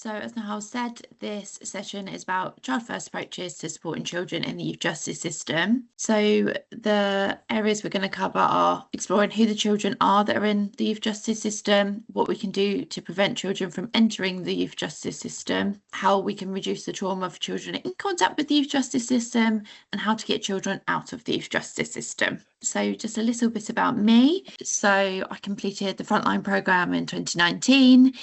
So, as Nahal said, this session is about child-first approaches to supporting children in the youth justice system. So, the areas we're going to cover are exploring who the children are that are in the youth justice system, what we can do to prevent children from entering the youth justice system, how we can reduce the trauma of children in contact with the youth justice system, and how to get children out of the youth justice system. So just a little bit about me. So I completed the Frontline programme in 2019.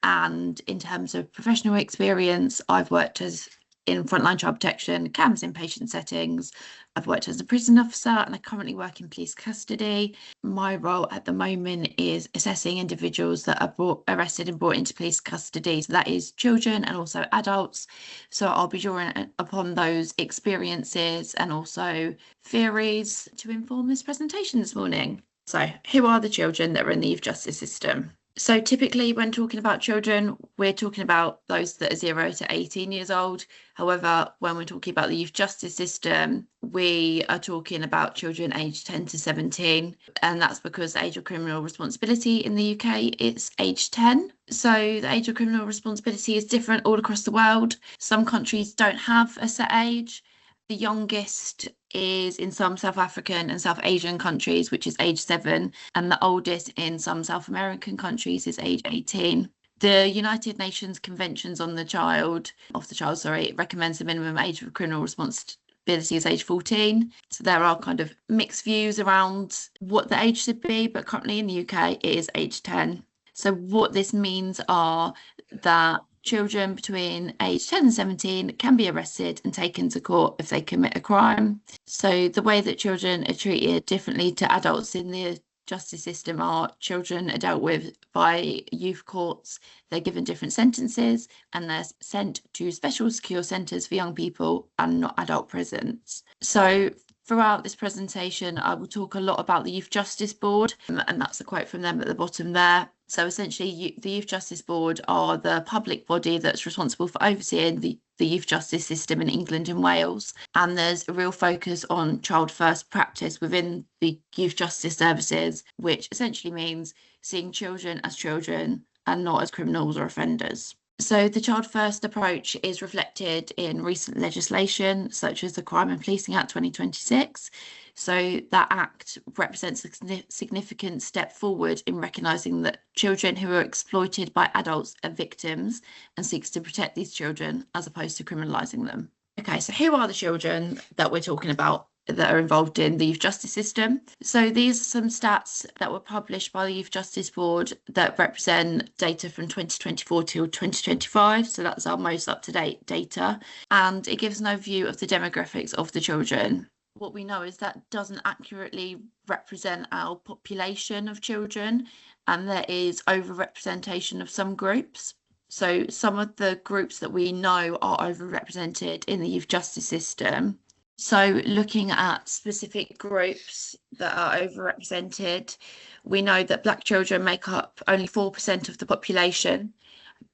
And in terms of professional experience, I've worked in frontline child protection, CAMHS inpatient settings. I've worked as a prison officer and I currently work in police custody. My role at the moment is assessing individuals that are arrested and brought into police custody. So that is children and also adults. So I'll be drawing upon those experiences and also theories to inform this presentation this morning. So who are the children that are in the youth justice system? So typically when talking about children, we're talking about those that are 0 to 18 years old. However, when we're talking about the youth justice system, we are talking about children aged 10 to 17. And that's because the age of criminal responsibility in the UK is age 10. So the age of criminal responsibility is different all across the world. Some countries don't have a set age. The youngest is in some South African and South Asian countries, which is age 7, and the oldest in some South American countries is age 18. The United Nations Conventions on the Child, recommends the minimum age for criminal responsibility is age 14. So there are kind of mixed views around what the age should be, but currently in the UK it is age 10. So what this means are that children between age 10 and 17 can be arrested and taken to court if they commit a crime. So the way that children are treated differently to adults in the justice system are children are dealt with by youth courts. They're given different sentences and they're sent to special secure centres for young people and not adult prisons. So throughout this presentation, I will talk a lot about the Youth Justice Board, and that's a quote from them at the bottom there. So essentially, the Youth Justice Board are the public body that's responsible for overseeing the youth justice system in England and Wales. And there's a real focus on child first practice within the youth justice services, which essentially means seeing children as children and not as criminals or offenders. So the child first approach is reflected in recent legislation, such as the Crime and Policing Act 2026. So that act represents a significant step forward in recognising that children who are exploited by adults are victims and seeks to protect these children as opposed to criminalising them. Okay, so who are the children that we're talking about that are involved in the youth justice system? So these are some stats that were published by the Youth Justice Board that represent data from 2024 to 2025. So that's our most up-to-date data. And it gives an overview of the demographics of the children. What we know is that doesn't accurately represent our population of children, and there is overrepresentation of some groups. So some of the groups that we know are overrepresented in the youth justice system. So looking at specific groups that are overrepresented, we know that Black children make up only 4% of the population,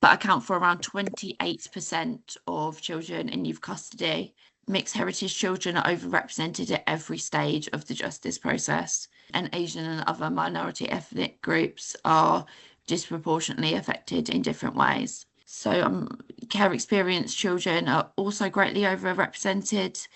but account for around 28% of children in youth custody. Mixed heritage children are overrepresented at every stage of the justice process, and Asian and other minority ethnic groups are disproportionately affected in different ways. So care experienced children are also greatly overrepresented.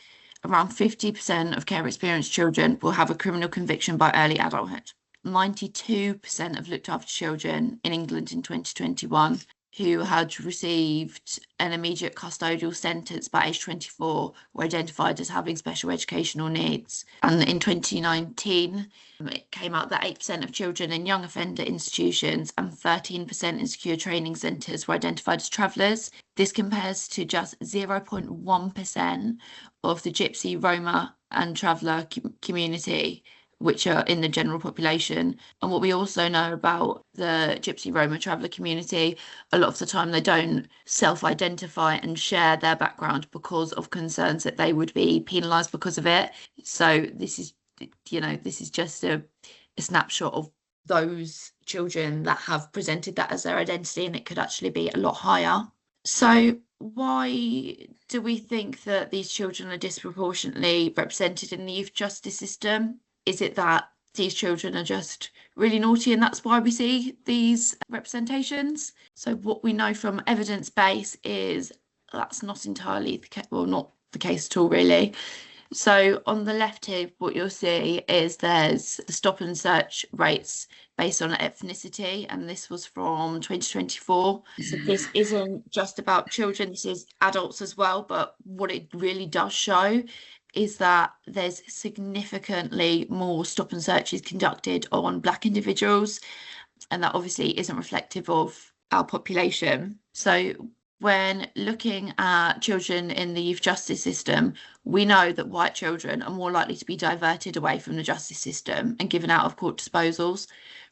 Around 50% of care experienced children will have a criminal conviction by early adulthood. 92% of looked after children in England in 2021 who had received an immediate custodial sentence by age 24 were identified as having special educational needs. And in 2019, it came out that 8% of children in young offender institutions and 13% in secure training centres were identified as travellers. This compares to just 0.1% of the Gypsy, Roma and traveller community, which are in the general population. And what we also know about the Gypsy, Roma traveller community, a lot of the time they don't self-identify and share their background because of concerns that they would be penalised because of it. So this is just a snapshot of those children that have presented that as their identity, and it could actually be a lot higher. So why do we think that these children are disproportionately represented in the youth justice system? Is it that these children are just really naughty, and that's why we see these representations. So what we know from evidence base is that's not entirely the case, well, not the case at all, really. So on the left here, what you'll see is there's the stop and search rates based on ethnicity, and this was from 2024. So this isn't just about children, this is adults as well, but what it really does show is that there's significantly more stop and searches conducted on Black individuals, and that obviously isn't reflective of our population. So when looking at children in the youth justice system, we know that white children are more likely to be diverted away from the justice system and given out of court disposals,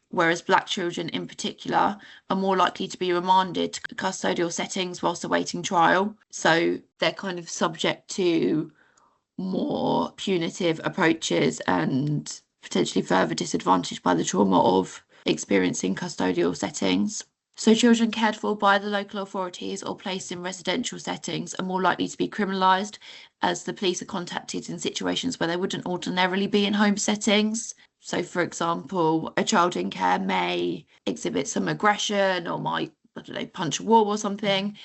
whereas Black children in particular are more likely to be remanded to custodial settings whilst awaiting trial. So they're kind of subject to more punitive approaches and potentially further disadvantaged by the trauma of experiencing custodial settings. So children cared for by the local authorities or placed in residential settings are more likely to be criminalised, as the police are contacted in situations where they wouldn't ordinarily be in home settings. So, for example, a child in care may exhibit some aggression or might, I don't know, punch a wall or something.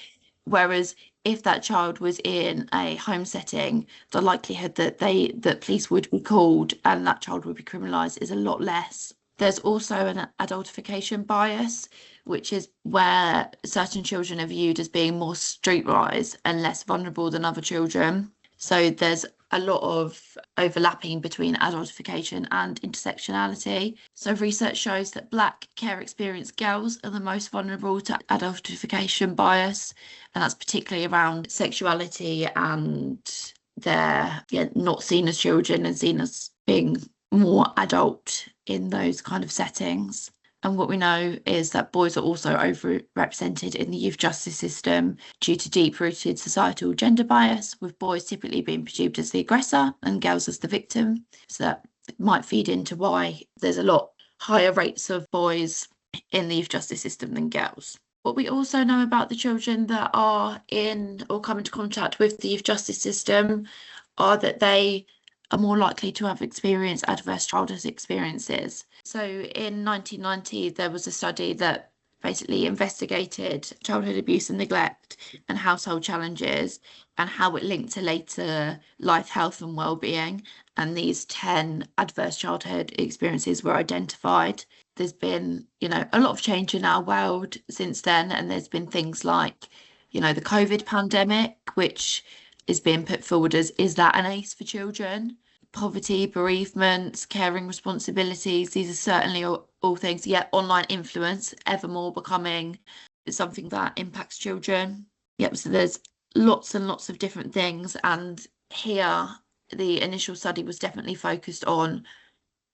Whereas if that child was in a home setting, the likelihood that police would be called and that child would be criminalised is a lot less. There's also an adultification bias, which is where certain children are viewed as being more streetwise and less vulnerable than other children. So there's a lot of overlapping between adultification and intersectionality. So research shows that Black care experienced girls are the most vulnerable to adultification bias, and that's particularly around sexuality, and they're not seen as children and seen as being more adult in those kind of settings. And what we know is that boys are also overrepresented in the youth justice system due to deep-rooted societal gender bias, with boys typically being perceived as the aggressor and girls as the victim. So that might feed into why there's a lot higher rates of boys in the youth justice system than girls. What we also know about the children that are in or come into contact with the youth justice system are that they are more likely to have experienced adverse childhood experiences. So in 1990, there was a study that basically investigated childhood abuse and neglect and household challenges and how it linked to later life health and well-being. And these 10 adverse childhood experiences were identified. There's been, a lot of change in our world since then. And there's been things like, the COVID pandemic, which is being put forward as, is that an ACE for children? Poverty, bereavements, caring responsibilities, these are certainly all things, yet online influence ever more becoming something that impacts children. Yep, so there's lots and lots of different things, and here the initial study was definitely focused on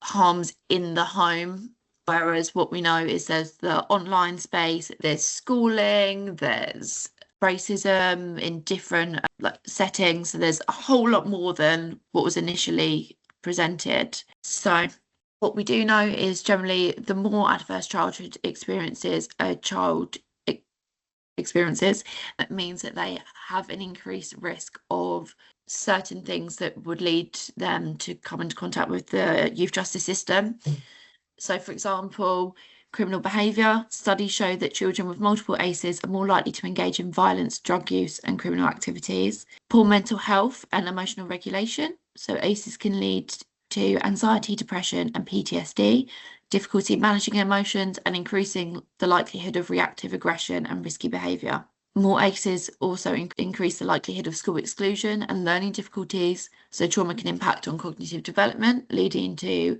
harms in the home, whereas what we know is there's the online space, there's schooling, there's racism in different settings. So there's a whole lot more than what was initially presented. So what we do know is generally the more adverse childhood experiences a child experiences, that means that they have an increased risk of certain things that would lead them to come into contact with the youth justice system. So, for example, criminal behaviour. Studies show that children with multiple ACEs are more likely to engage in violence, drug use and criminal activities. Poor mental health and emotional regulation. So ACEs can lead to anxiety, depression and PTSD, difficulty managing emotions and increasing the likelihood of reactive aggression and risky behaviour. More ACEs also increase the likelihood of school exclusion and learning difficulties. So trauma can impact on cognitive development, leading to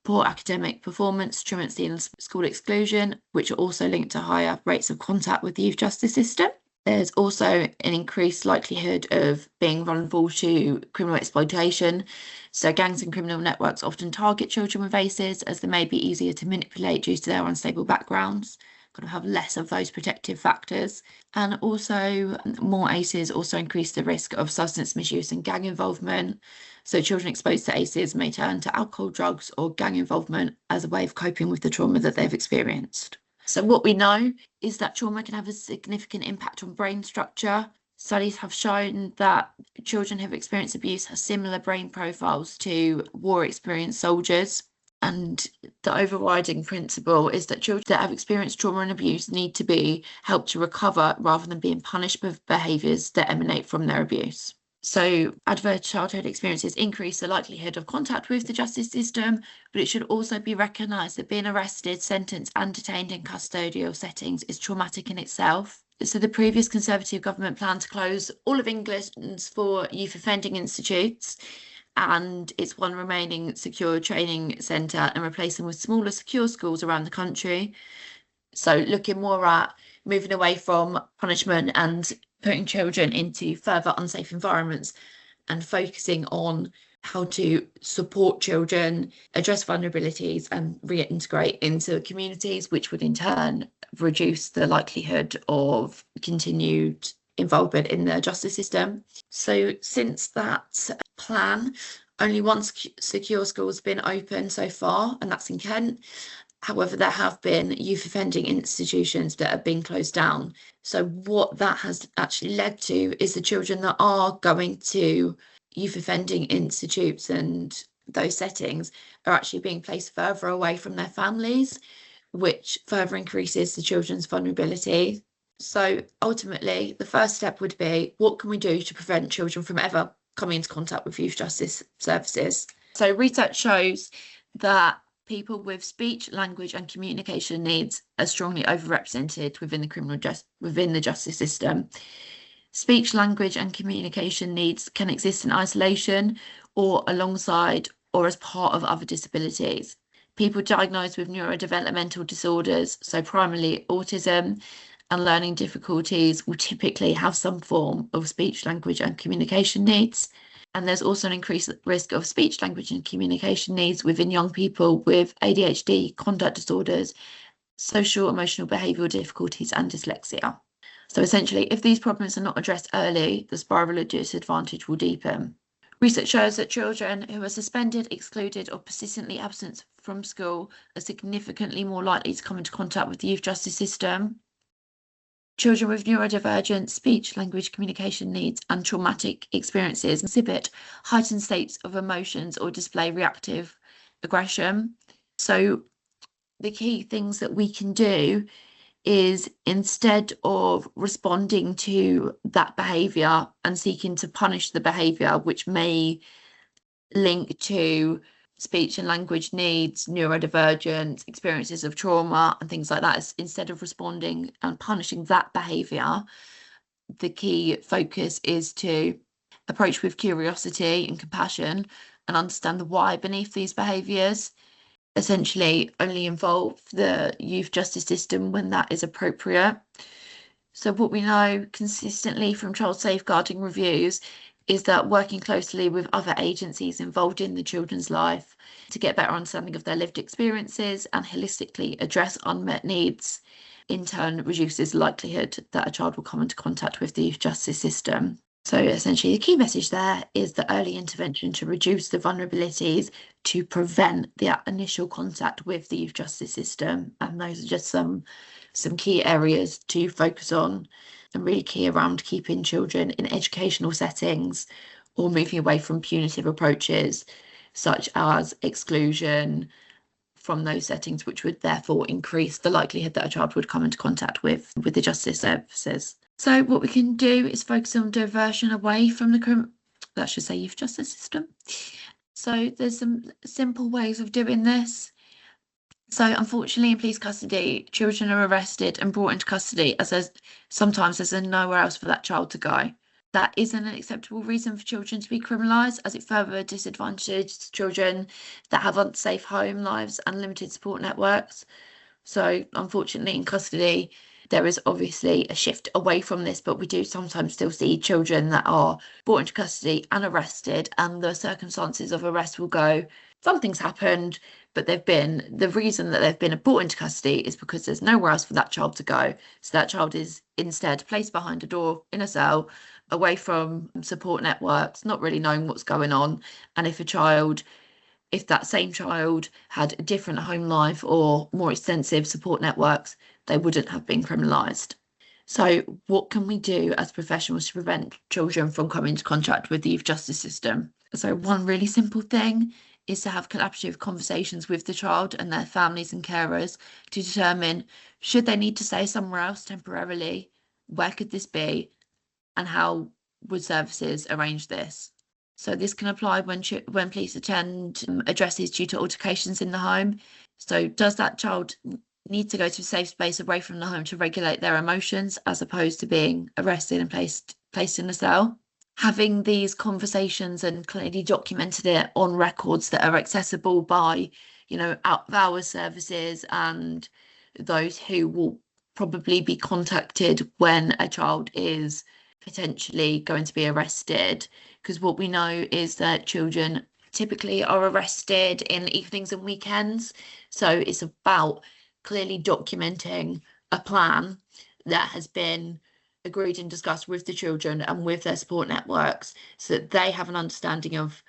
poor academic performance, truancy and school exclusion, which are also linked to higher rates of contact with the youth justice system. There's also an increased likelihood of being vulnerable to criminal exploitation. So gangs and criminal networks often target children with ACEs as they may be easier to manipulate due to their unstable backgrounds. Kind of have less of those protective factors. And also more ACEs also increase the risk of substance misuse and gang involvement. So children exposed to ACEs may turn to alcohol, drugs or gang involvement as a way of coping with the trauma that they've experienced. So what we know is that trauma can have a significant impact on brain structure. Studies have shown that children who have experienced abuse have similar brain profiles to war experienced soldiers. And the overriding principle is that children that have experienced trauma and abuse need to be helped to recover rather than being punished for behaviours that emanate from their abuse. So adverse childhood experiences increase the likelihood of contact with the justice system, but it should also be recognised that being arrested, sentenced and detained in custodial settings is traumatic in itself. So the previous Conservative government planned to close all of England's 4 youth offending institutes and its 1 remaining secure training centre and replace them with smaller secure schools around the country. So looking more at moving away from punishment and putting children into further unsafe environments and focusing on how to support children, address vulnerabilities and reintegrate into communities, which would in turn reduce the likelihood of continued involvement in the justice system. So since that plan, only 1 secure school has been open so far, and that's in Kent. However, there have been youth offending institutions that have been closed down. So what that has actually led to is the children that are going to youth offending institutes and those settings are actually being placed further away from their families, which further increases the children's vulnerability. So ultimately, the first step would be, what can we do to prevent children from ever coming into contact with youth justice services? So research shows that people with speech, language and communication needs are strongly overrepresented within the justice system. Speech, language and communication needs can exist in isolation or alongside or as part of other disabilities. People diagnosed with neurodevelopmental disorders, so primarily autism and learning difficulties, will typically have some form of speech, language and communication needs. And there's also an increased risk of speech, language and communication needs within young people with ADHD, conduct disorders, social, emotional, behavioural difficulties and dyslexia. So essentially, if these problems are not addressed early, the spiral of disadvantage will deepen. Research shows that children who are suspended, excluded or persistently absent from school are significantly more likely to come into contact with the youth justice system. Children with neurodivergent speech, language, communication needs and traumatic experiences exhibit heightened states of emotions or display reactive aggression. So the key things that we can do is, instead of responding to that behaviour and seeking to punish the behaviour, which may link to speech and language needs, neurodivergence, experiences of trauma and things like that, instead of responding and punishing that behaviour, the key focus is to approach with curiosity and compassion and understand the why beneath these behaviours. Essentially only involve the youth justice system when that is appropriate. So what we know consistently from child safeguarding reviews is that working closely with other agencies involved in the children's life to get better understanding of their lived experiences and holistically address unmet needs in turn reduces the likelihood that a child will come into contact with the youth justice system. So essentially the key message there is the early intervention to reduce the vulnerabilities to prevent the initial contact with the youth justice system. And those are just some key areas to focus on and really key around keeping children in educational settings or moving away from punitive approaches such as exclusion from those settings, which would therefore increase the likelihood that a child would come into contact with the justice services. So what we can do is focus on diversion away from the youth justice system. So there's some simple ways of doing this. So unfortunately in police custody, children are arrested and brought into custody as sometimes there's nowhere else for that child to go. That isn't an acceptable reason for children to be criminalised, as it further disadvantages children that have unsafe home lives and limited support networks. So unfortunately in custody, there is obviously a shift away from this, but we do sometimes still see children that are brought into custody and arrested, and the circumstances of arrest will go, something's happened, but the reason that they've been brought into custody is because there's nowhere else for that child to go. So that child is instead placed behind a door in a cell, away from support networks, not really knowing what's going on. And if that same child had a different home life or more extensive support networks, they wouldn't have been criminalised. So what can we do as professionals to prevent children from coming into contact with the youth justice system? So one really simple thing is to have collaborative conversations with the child and their families and carers to determine should they need to stay somewhere else temporarily, where could this be, and how would services arrange this. So this can apply when police attend addresses due to altercations in the home. So does that child need to go to a safe space away from the home to regulate their emotions as opposed to being arrested and placed in a cell? Having these conversations and clearly documented it on records that are accessible by, out of hours services and those who will probably be contacted when a child is potentially going to be arrested. Because what we know is that children typically are arrested in evenings and weekends. So it's about clearly documenting a plan that has been agreed and discussed with the children and with their support networks so that they have an understanding of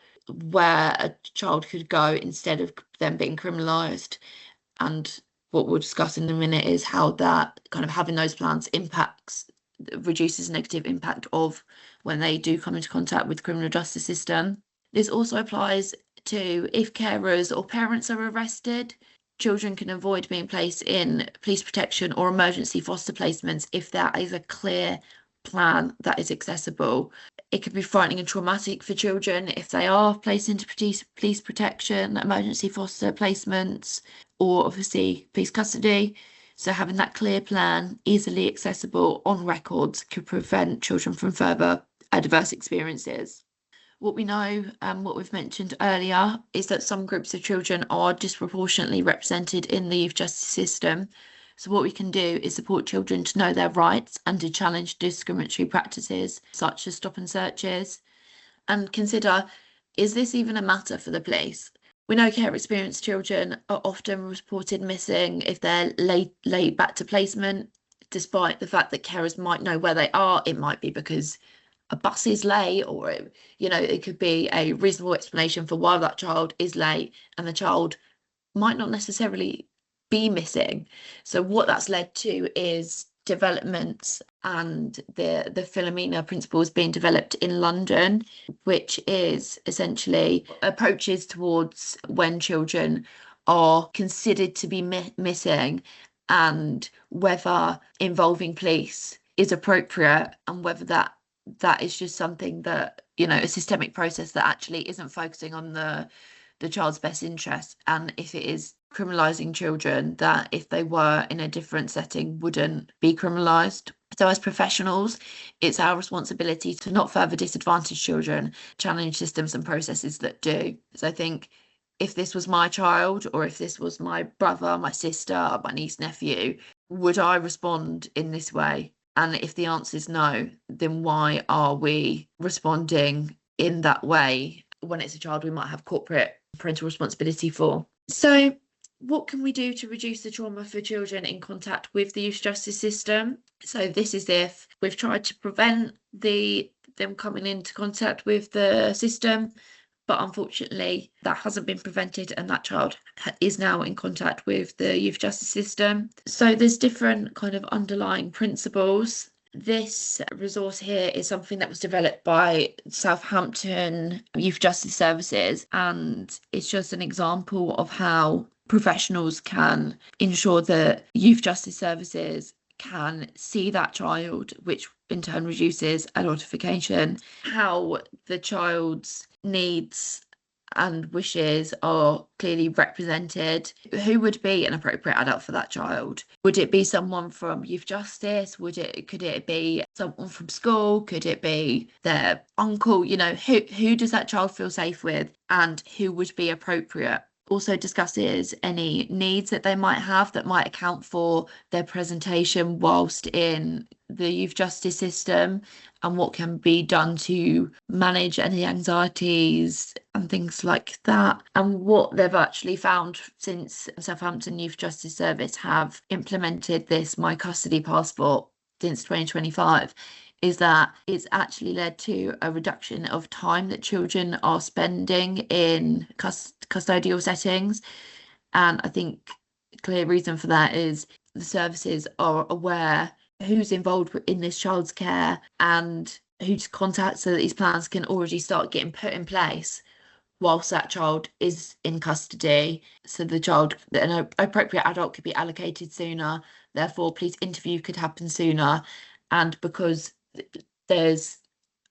where a child could go instead of them being criminalised. And what we'll discuss in a minute is how that kind of having those plans reduces negative impact of when they do come into contact with the criminal justice system. This also applies to if carers or parents are arrested. Children can avoid being placed in police protection or emergency foster placements if there is a clear plan that is accessible. It could be frightening and traumatic for children if they are placed into police protection, emergency foster placements, or obviously police custody. So having that clear plan, easily accessible on records, could prevent children from further adverse experiences. What we know, what we've mentioned earlier, is that some groups of children are disproportionately represented in the youth justice system. So what we can do is support children to know their rights and to challenge discriminatory practices, such as stop and searches, and consider, is this even a matter for the police? We know care experienced children are often reported missing if they're late back to placement, despite the fact that carers might know where they are. It might be because a bus is late, or it could be a reasonable explanation for why that child is late, and the child might not necessarily be missing. So what that's led to is developments and the Philomena principles being developed in London, which is essentially approaches towards when children are considered to be missing and whether involving police is appropriate, and whether that is just something that, a systemic process that actually isn't focusing on the child's best interest, and if it is criminalising children, that if they were in a different setting wouldn't be criminalised. So as professionals, it's our responsibility to not further disadvantage children, challenge systems and processes that do. So I think if this was my child, or if this was my brother, my sister, my niece, nephew, would I respond in this way? And if the answer is no, then why are we responding in that way when it's a child we might have corporate parental responsibility for? So what can we do to reduce the trauma for children in contact with the youth justice system? So this is if we've tried to prevent them coming into contact with the system, but unfortunately that hasn't been prevented and that child is now in contact with the youth justice system. So there's different kind of underlying principles. This resource here is something that was developed by Southampton Youth Justice Services, and it's just an example of how professionals can ensure that youth justice services can see that child, which in turn reduces adultification, how the child's needs and wishes are clearly represented. Who would be an appropriate adult for that child? Would it be someone from youth justice? Could it be someone from school? Could it be their uncle? Who does that child feel safe with, and who would be appropriate? Also discusses any needs that they might have that might account for their presentation whilst in the youth justice system, and what can be done to manage any anxieties and things like that. And what they've actually found since Southampton Youth Justice Service have implemented this My Custody Passport since 2025 is that it's actually led to a reduction of time that children are spending in custodial settings. And I think a clear reason for that is the services are aware who's involved in this child's care and who to contact so that these plans can already start getting put in place whilst that child is in custody. So an appropriate adult could be allocated sooner. Therefore, police interview could happen sooner. And because there's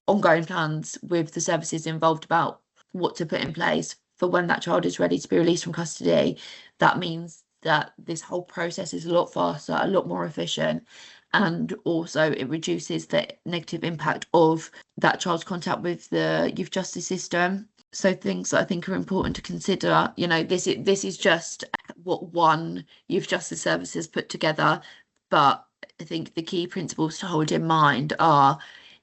ongoing plans with the services involved about what to put in place for when that child is ready to be released from custody, that means that this whole process is a lot faster, a lot more efficient, and also it reduces the negative impact of that child's contact with the youth justice system. So things that I think are important to consider, this is just what one youth justice service has put together, but I think the key principles to hold in mind are,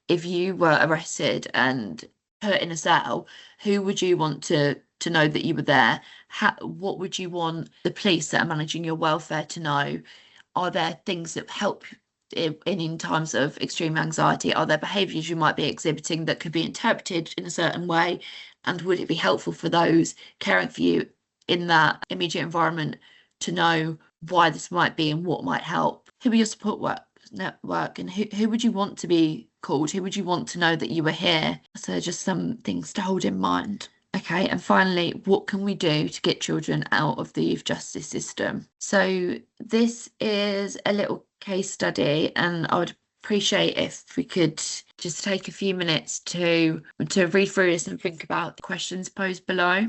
if you were arrested and put in a cell, who would you want to know that you were there? What would you want the police that are managing your welfare to know? Are there things that help in times of extreme anxiety? Are there behaviours you might be exhibiting that could be interpreted in a certain way? And would it be helpful for those caring for you in that immediate environment to know why this might be and what might help? Who are your support network, and who would you want to be called? Who would you want to know that you were here? So just some things to hold in mind. Okay, and finally, what can we do to get children out of the youth justice system? So this is a little case study, and I would appreciate if we could just take a few minutes to read through this and think about the questions posed below.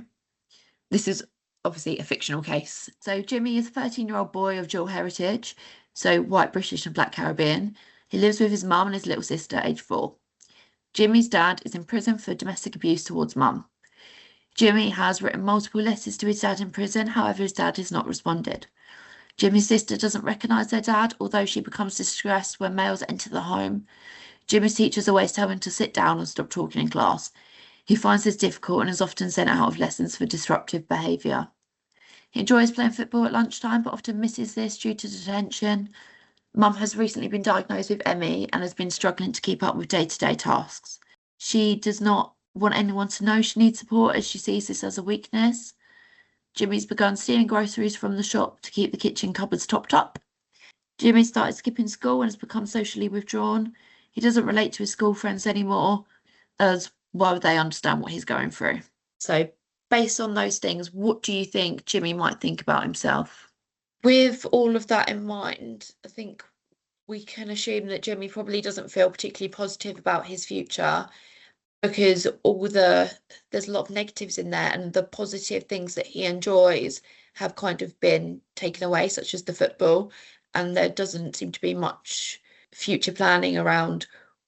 This is obviously a fictional case. So Jimmy is a 13-year-old boy of dual heritage, so white British and black Caribbean. He lives with his mum and his little sister, age 4. Jimmy's dad is in prison for domestic abuse towards mum. Jimmy has written multiple letters to his dad in prison, however his dad has not responded. Jimmy's sister doesn't recognise their dad, although she becomes distressed when males enter the home. Jimmy's teachers always tell him to sit down and stop talking in class. He finds this difficult and is often sent out of lessons for disruptive behaviour. He enjoys playing football at lunchtime, but often misses this due to detention. Mum has recently been diagnosed with ME and has been struggling to keep up with day-to-day tasks. She does not want anyone to know she needs support, as she sees this as a weakness. Jimmy's begun stealing groceries from the shop to keep the kitchen cupboards topped up. Jimmy started skipping school and has become socially withdrawn. He doesn't relate to his school friends anymore, as why would they understand what he's going through? So based on those things, what do you think Jimmy might think about himself? With all of that in mind, I think we can assume that Jimmy probably doesn't feel particularly positive about his future, because there's a lot of negatives in there, and the positive things that he enjoys have kind of been taken away, such as the football, and there doesn't seem to be much future planning around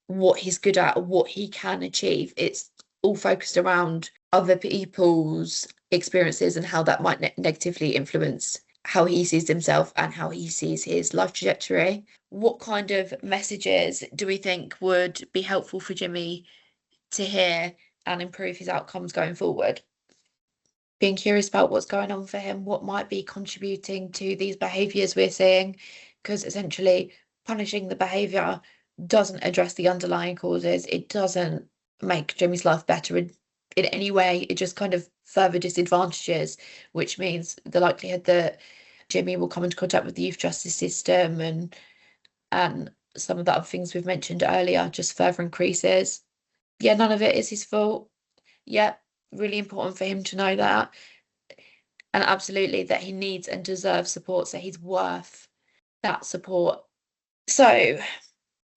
what he's good at or what he can achieve. It's all focused around other people's experiences and how that might negatively influence how he sees himself and how he sees his life trajectory. What kind of messages do we think would be helpful for Jimmy to hear and improve his outcomes going forward? Being curious about what's going on for him, what might be contributing to these behaviours we're seeing, because essentially punishing the behaviour doesn't address the underlying causes. It doesn't make Jimmy's life better in any way. It just kind of further disadvantages, which means the likelihood that Jimmy will come into contact with the youth justice system and some of the other things we've mentioned earlier just further increases. Yeah, none of it is his fault. Yeah, really important for him to know that. And absolutely that he needs and deserves support, so he's worth that support. So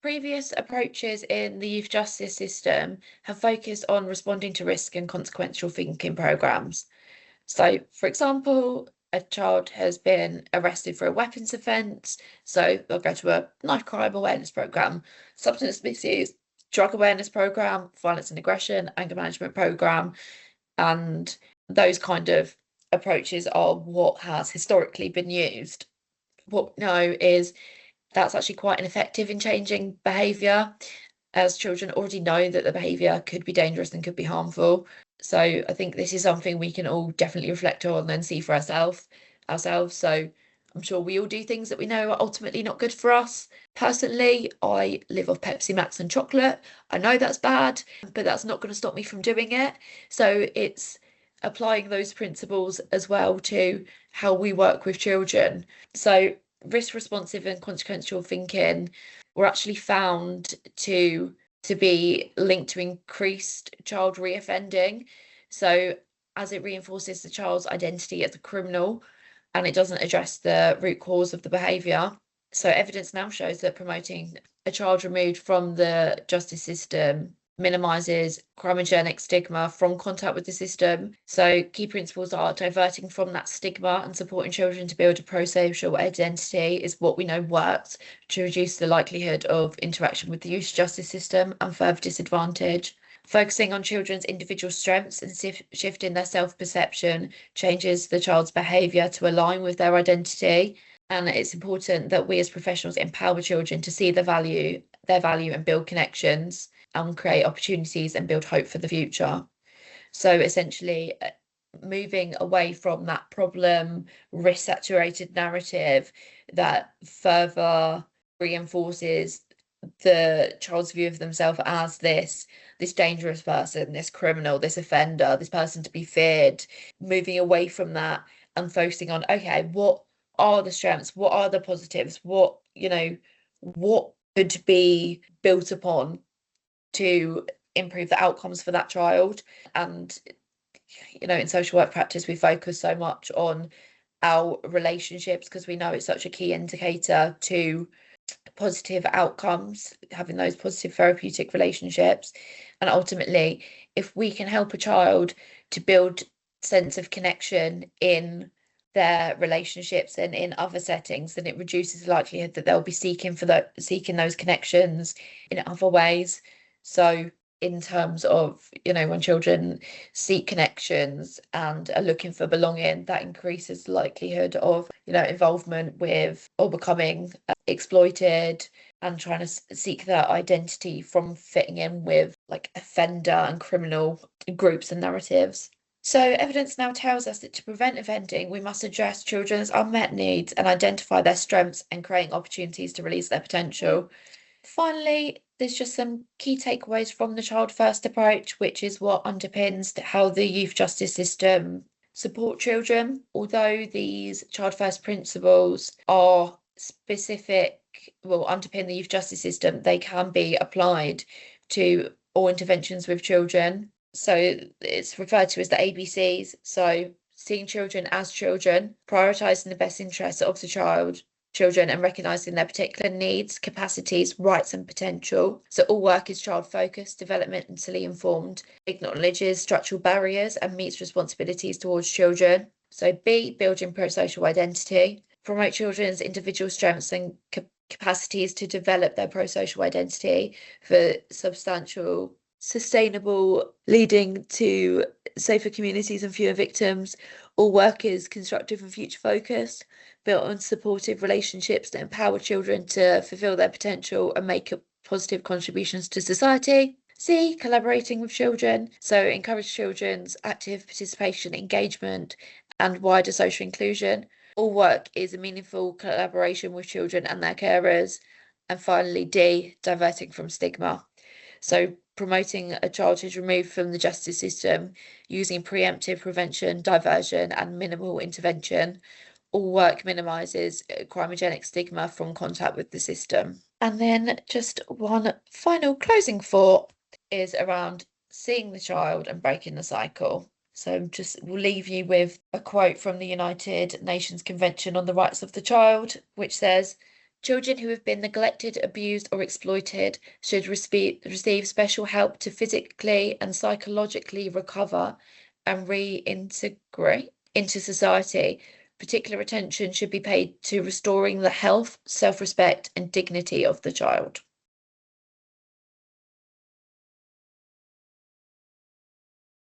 previous approaches in the youth justice system have focused on responding to risk and consequential thinking programs. So, for example, a child has been arrested for a weapons offence, so they'll go to a knife crime awareness program, substance misuse, drug awareness program, violence and aggression, anger management program, and those kind of approaches are what has historically been used. What we know is that's actually quite ineffective in changing behaviour, as children already know that the behaviour could be dangerous and could be harmful. So I think this is something we can all definitely reflect on and see for ourselves. So I'm sure we all do things that we know are ultimately not good for us. Personally, I live off Pepsi Max and chocolate. I know that's bad, but that's not going to stop me from doing it. So it's applying those principles as well to how we work with children. So risk responsive and consequential thinking were actually found to be linked to increased child reoffending. So as it reinforces the child's identity as a criminal and it doesn't address the root cause of the behaviour. So evidence now shows that promoting a child removed from the justice system minimises crimogenic stigma from contact with the system. So key principles are diverting from that stigma and supporting children to build a pro-social identity is what we know works to reduce the likelihood of interaction with the youth justice system and further disadvantage. Focusing on children's individual strengths and shifting their self-perception changes the child's behaviour to align with their identity. And it's important that we as professionals empower children to see their value and build connections and create opportunities and build hope for the future. So essentially, moving away from that problem, risk-saturated narrative that further reinforces the child's view of themselves as this dangerous person, this criminal, this offender, this person to be feared, moving away from that and focusing on, okay, what are the strengths, what are the positives, what could be built upon to improve the outcomes for that child. And in social work practice we focus so much on our relationships because we know it's such a key indicator to positive outcomes, having those positive therapeutic relationships. And ultimately, if we can help a child to build sense of connection in their relationships and in other settings, then it reduces the likelihood that they'll be seeking those connections in other ways. So in terms of, when children seek connections and are looking for belonging, that increases the likelihood of, involvement with or becoming exploited and trying to seek their identity from fitting in with like offender and criminal groups and narratives. So evidence now tells us that to prevent offending, we must address children's unmet needs and identify their strengths and create opportunities to release their potential. Finally, there's just some key takeaways from the child first approach, which is what underpins how the youth justice system support children. Although these child first principles are specific, underpin the youth justice system, they can be applied to all interventions with children. So it's referred to as the ABCs. So seeing children as children, prioritising the best interests of the children and recognising their particular needs, capacities, rights and potential. So all work is child focused, developmentally informed, acknowledges structural barriers and meets responsibilities towards children. So B, building pro-social identity, promote children's individual strengths and capacities to develop their pro-social identity for sustainable, leading to safer communities and fewer victims. All work is constructive and future focused, built on supportive relationships that empower children to fulfill their potential and make positive contributions to society. C, collaborating with children, so encourage children's active participation, engagement and wider social inclusion. All work is a meaningful collaboration with children and their carers. And finally, D, diverting from stigma. So promoting a child who's removed from the justice system using preemptive prevention, diversion and minimal intervention. All work minimises crimogenic stigma from contact with the system. And then just one final closing thought is around seeing the child and breaking the cycle. So we'll leave you with a quote from the United Nations Convention on the Rights of the Child, which says, "Children who have been neglected, abused or exploited should receive special help to physically and psychologically recover and reintegrate into society. Particular attention should be paid to restoring the health, self-respect and dignity of the child."